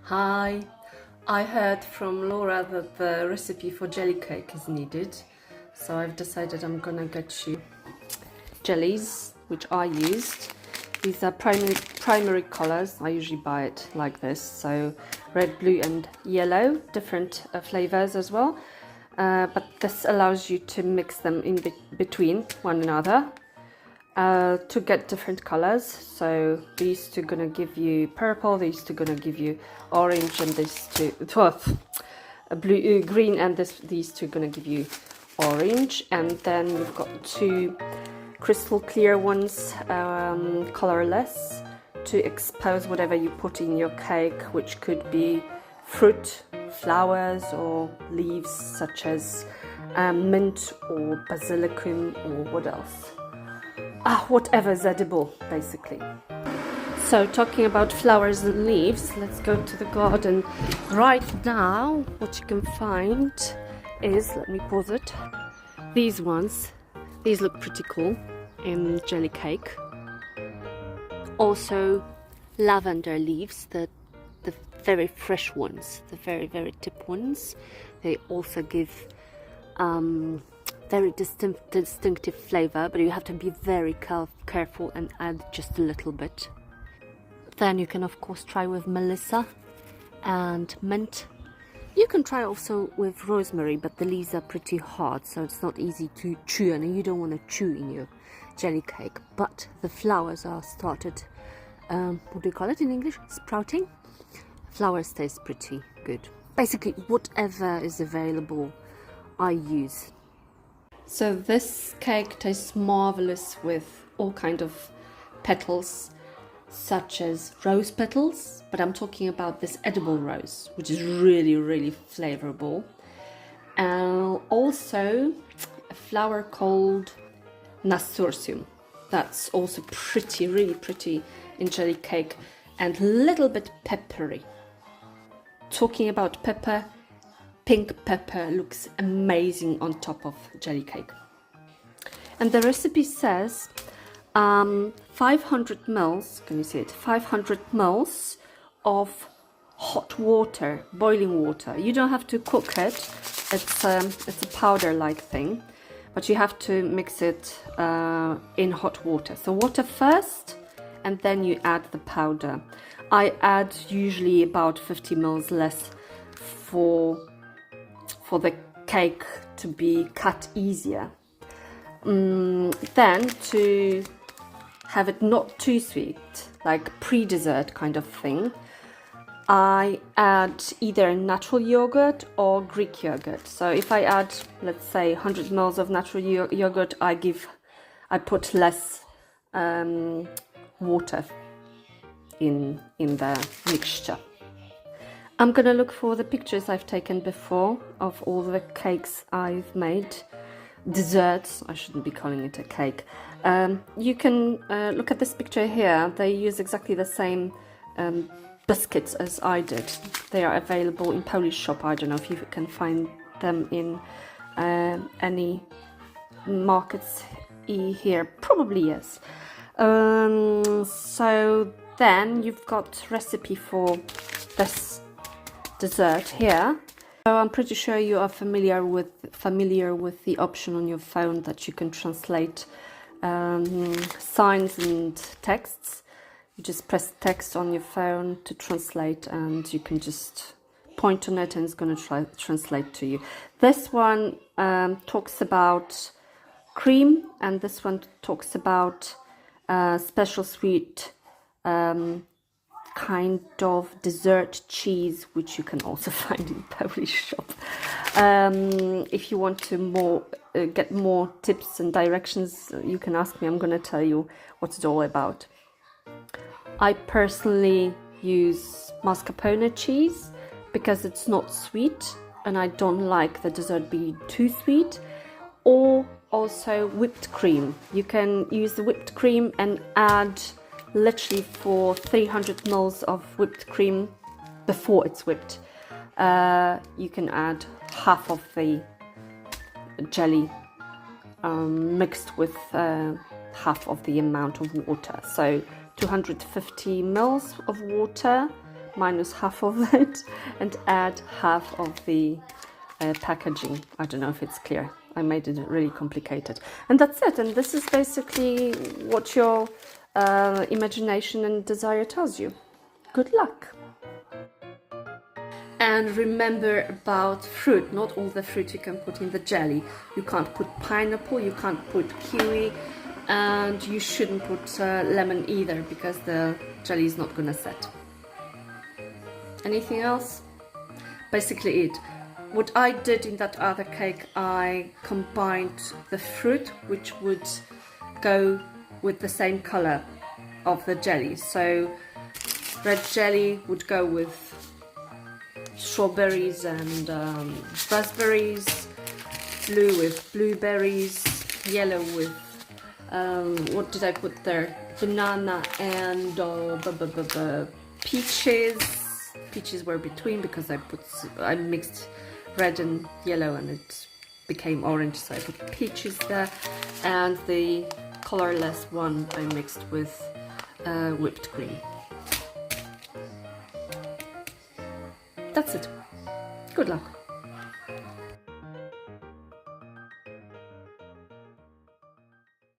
Hi, I heard from Laura that the recipe for jelly cake is needed, so I've decided I'm gonna get you jellies, which I used. These are primary colors. I usually buy it like this, so red, blue and yellow, different flavors as well. But this allows you to mix them in between one another to get different colors. So these two gonna give you purple, these two gonna give you orange, and these two blue, green, and these two gonna give you orange. And then we've got two crystal clear ones, colorless, to expose whatever you put in your cake, which could be fruit, flowers or leaves such as mint or basilicum, or what else? Whatever is edible, basically. So talking about flowers and leaves, let's go to the garden. Right now, what you can find is, let me pause it, these ones. These look pretty cool in jelly cake. Also lavender leaves, the very fresh ones, the very tip ones. They also give very distinctive flavor, but you have to be very careful and add just a little bit. Then you can of course try with melissa and mint. You can try also with rosemary, but the leaves are pretty hard, so it's not easy to chew, and you don't want to chew in your jelly cake. But the flowers are started, what do you call it in English? Sprouting. Flowers taste pretty good. Basically, whatever is available, I use. So this cake tastes marvelous with all kind of petals, such as rose petals, but I'm talking about this edible rose, which is really flavorful. And also a flower called nasturtium. That's also really pretty in jelly cake, and a little bit peppery. Talking about pepper, pink pepper looks amazing on top of jelly cake. And the recipe says 500 mils, can you see it? 500 mils of hot water, boiling water. You don't have to cook it. It's a powder-like thing, but you have to mix it in hot water. So water first, and then you add the powder. I add usually about 50 mils less for the cake to be cut easier. Then to have it not too sweet, like pre-dessert kind of thing, I add either natural yogurt or Greek yogurt. So if I add, let's say, 100 ml of natural yogurt, I put less water in the mixture. I'm gonna look for the pictures I've taken before of all the cakes I've made. Desserts, I shouldn't be calling it a cake. You can look at this picture here. They use exactly the same biscuits as I did. They are available in Polish shop. I don't know if you can find them in any markets here. Probably yes. So then you've got recipe for this dessert here. So I'm pretty sure you are familiar with the option on your phone that you can translate signs and texts. You just press text on your phone to translate, and you can just point on it and it's going to translate to you. This one talks about cream, and this one talks about special sweet kind of dessert cheese, which you can also find in Polish shop. If you want to get more tips and directions, you can ask me. I'm going to tell you what it's all about. I personally use mascarpone cheese because it's not sweet, and I don't like the dessert being too sweet. Or also whipped cream. You can use the whipped cream and add literally for 300 ml of whipped cream before it's whipped. You can add half of the jelly mixed with half of the amount of water. So 250 ml of water minus half of it and add half of the packaging. I don't know if it's clear. I made it really complicated. And that's it. And this is basically what your imagination and desire tells you. Good luck. And remember about fruit. Not all the fruit you can put in the jelly. You can't put pineapple, you can't put kiwi, and you shouldn't put lemon either, because the jelly is not gonna set. Anything else? Basically it. What I did in that other cake, I combined the fruit, which would go with the same color of the jelly. So red jelly would go with strawberries and raspberries, blue with blueberries, yellow with what did I put there? Banana and peaches. Peaches were between because I mixed red and yellow and it became orange, so I put peaches there. And the colorless one I mixed with whipped cream. That's it. Good luck.